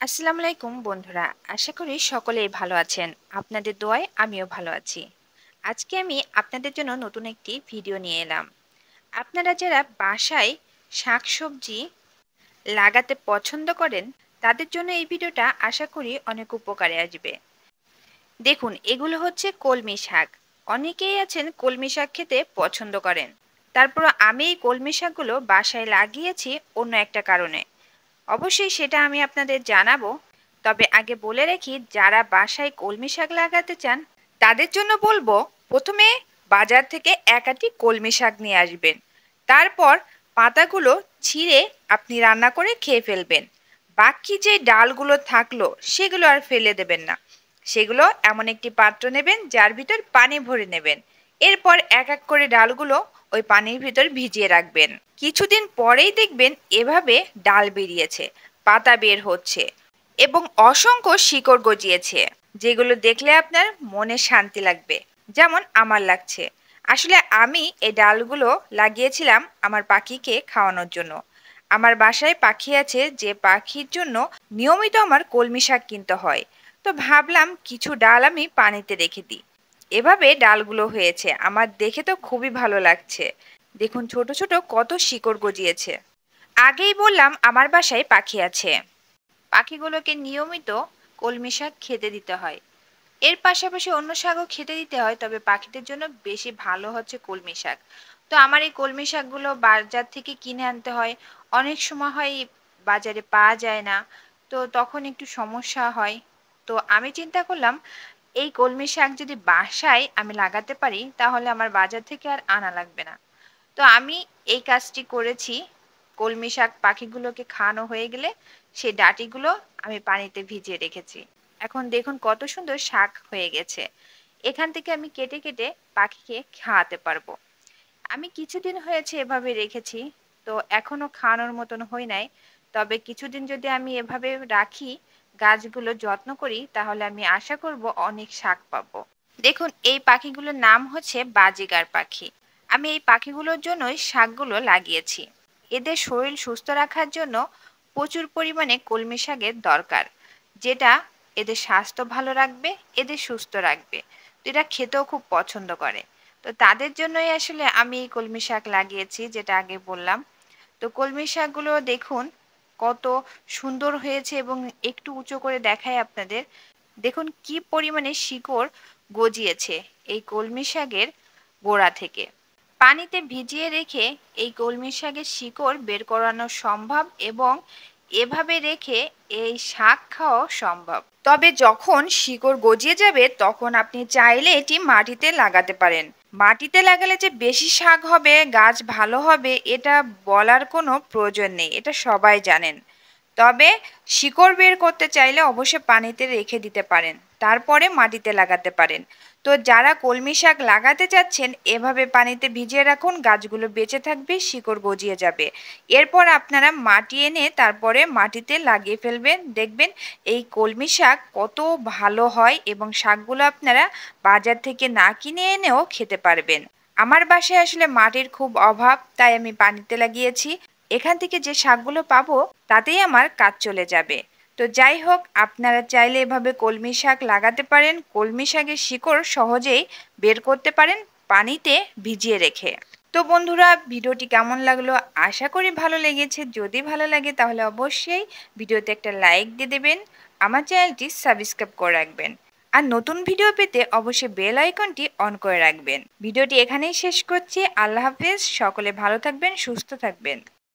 আসসালামু আলাইকুম বন্ধুরা। আশা করি সকলেই ভালো আছেন। আপনাদের দোয়ায় আমিও ভালো আছি। আজকে আমি আপনাদের জন্য নতুন একটি ভিডিও নিয়ে এলাম। আপনারা যারা বাসায় শাকসবজি লাগাতে পছন্দ করেন, তাদের জন্য এই ভিডিওটা আশা করি অনেক উপকারে আসবে। দেখুন, এগুলো হচ্ছে কলমি শাক। অনেকেই আছেন কলমি শাক খেতে পছন্দ করেন। তারপর আমি এই কলমি শাকগুলো বাসায় লাগিয়েছি অন্য একটা কারণে। অবশ্যই সেটা আমি আপনাদের জানাবো। তবে আগে বলে রাখি, যারা বাসায় কলমি শাক লাগাতে চান তাদের জন্য বলবো, প্রথমে বাজার থেকে এক আঁটি কলমি শাক নিয়ে আসবেন। তারপর পাতাগুলো ছিঁড়ে আপনি রান্না করে খেয়ে ফেলবেন। বাকি যে ডালগুলো থাকলো সেগুলো আর ফেলে দেবেন না। সেগুলো এমন একটি পাত্র নেবেন যার ভিতর পানি ভরে নেবেন। এরপর এক এক করে ডালগুলো ওই পানির ভিতর ভিজিয়ে রাখবেন। কিছুদিন পরেই দেখবেন এভাবে ডাল বেরিয়েছে, পাতা বের হচ্ছে এবং অসংখ্য শিকড় গজিয়েছে, যেগুলো দেখলে আপনার মনে শান্তি লাগবে, যেমন আমার লাগছে। আসলে আমি এই ডালগুলো লাগিয়েছিলাম আমার পাখিকে খাওয়ানোর জন্য। আমার বাসায় পাখি আছে, যে পাখির জন্য নিয়মিত আমার কলমি শাক কিনতে হয়। তো ভাবলাম কিছু ডাল আমি পানিতে রেখে দিই। এভাবে ডালগুলো হয়েছে, আমার দেখে তো খুবই ভালো লাগছে। দেখুন ছোট ছোট কত শিকড় গজিয়েছে। আগেই বললাম আমার বাসায় পাখি আছে। পাখিগুলোকে নিয়মিত কলমি শাক খেতে দিতে হয়। এর পাশাপাশি অন্য শাকও খেতে দিতে হয়, তবে পাখিদের জন্য বেশি ভালো হচ্ছে কলমি শাক। তো আমার এই কলমি শাকগুলো বাজার থেকে কিনে আনতে হয়। অনেক সময় হয় বাজারে পাওয়া যায় না, তো তখন একটু সমস্যা হয়। তো আমি চিন্তা করলাম, এই কলমি শাক যদি বাসায় আমি লাগাতে পারি তাহলে আমার বাজার থেকে আর আনা লাগবে না। তো আমি এই কাজটি করেছি। কলমি শাক পাখিগুলোকে খাওয়ানো হয়ে গেলে সেই ডাঁটিগুলো আমি পানিতে ভিজিয়ে রেখেছি। এখন দেখুন কত সুন্দর শাক হয়ে গেছে। এখান থেকে আমি কেটে কেটে পাখিকে খাওয়াতে পারবো। আমি কিছুদিন হয়েছে এভাবে রেখেছি, তো এখনো খাওয়ানোর মতন হই নাই। তবে কিছুদিন যদি আমি এভাবে রাখি, গাছগুলো যত্ন করি, তাহলে আমি আশা করব অনেক শাক পাবো। দেখুন, এই পাখিগুলোর নাম হচ্ছে বাজিগার পাখি। আমি এই পাখিগুলোর জন্যই শাকগুলো লাগিয়েছি। এদের শরীর সুস্থ রাখার জন্য প্রচুর পরিমাণে কলমি শাকের দরকার, যেটা এদের স্বাস্থ্য ভালো রাখবে, এদের সুস্থ রাখবে। তো এরা খেতেও খুব পছন্দ করে। তো তাদের জন্যই আসলে আমি এই কলমি শাক লাগিয়েছি, যেটা আগে বললাম। তো কলমি শাকগুলো দেখুন কত সুন্দর হয়েছে, এবং একটু উঁচু করে দেখাই আপনাদের। দেখুন কি পরিমাণে শিকড় গজিয়েছে এই কলমি শাকের গোড়া থেকে। পানিতে ভিজিয়ে রেখে এই কলমি শাকের শিকড় বের করানো সম্ভব, এবং এভাবে রেখে এই শাক খাওয়া সম্ভব। তবে যখন শিকড় গজিয়ে যাবে তখন আপনি চাইলে এটি মাটিতে লাগাতে পারেন। মাটিতে লাগালে যে বেশি শাক হবে, গাছ ভালো হবে, এটা বলার কোনো প্রয়োজন নেই, এটা সবাই জানেন। তবে শিকড় বের করতে চাইলে অবশ্যই পানিতে রেখে দিতে পারেন, তারপরে মাটিতে লাগাতে পারেন। তো যারা কলমি শাক লাগাতে চাচ্ছেন, এভাবে পানিতে ভিজিয়ে রাখুন, গাছগুলো বেঁচে থাকবে, শিকড় গজিয়ে যাবে। এরপর আপনারা মাটি এনে তারপরে মাটিতে লাগিয়ে ফেলবেন, দেখবেন এই কলমি শাক কত ভালো হয়, এবং শাকগুলো আপনারা বাজার থেকে না কিনে এনেও খেতে পারবেন। আমার বাসায় আসলে মাটির খুব অভাব, তাই আমি পানিতে লাগিয়েছি। এখান থেকে যে শাকগুলো পাবো তাতেই আমার কাজ চলে যাবে। তো যাই হোক, আপনারা চাইলে এভাবে কলমি শাক লাগাতে পারেন। কলমি শাকের শিকড় সহজেই বের করতে পারেন পানিতে ভিজিয়ে রেখে। তো বন্ধুরা, ভিডিওটি কেমন লাগলো? আশা করি ভালো লেগেছে। যদি ভালো লাগে তাহলে অবশ্যই ভিডিওতে একটা লাইক দিয়ে দেবেন, আমার চ্যানেলটি সাবস্ক্রাইব করে রাখবেন, আর নতুন ভিডিও পেতে অবশ্যই বেল আইকনটি অন করে রাখবেন। ভিডিওটি এখানেই শেষ করছি। আল্লাহ হাফেজ। সকলে ভালো থাকবেন, সুস্থ থাকবেন।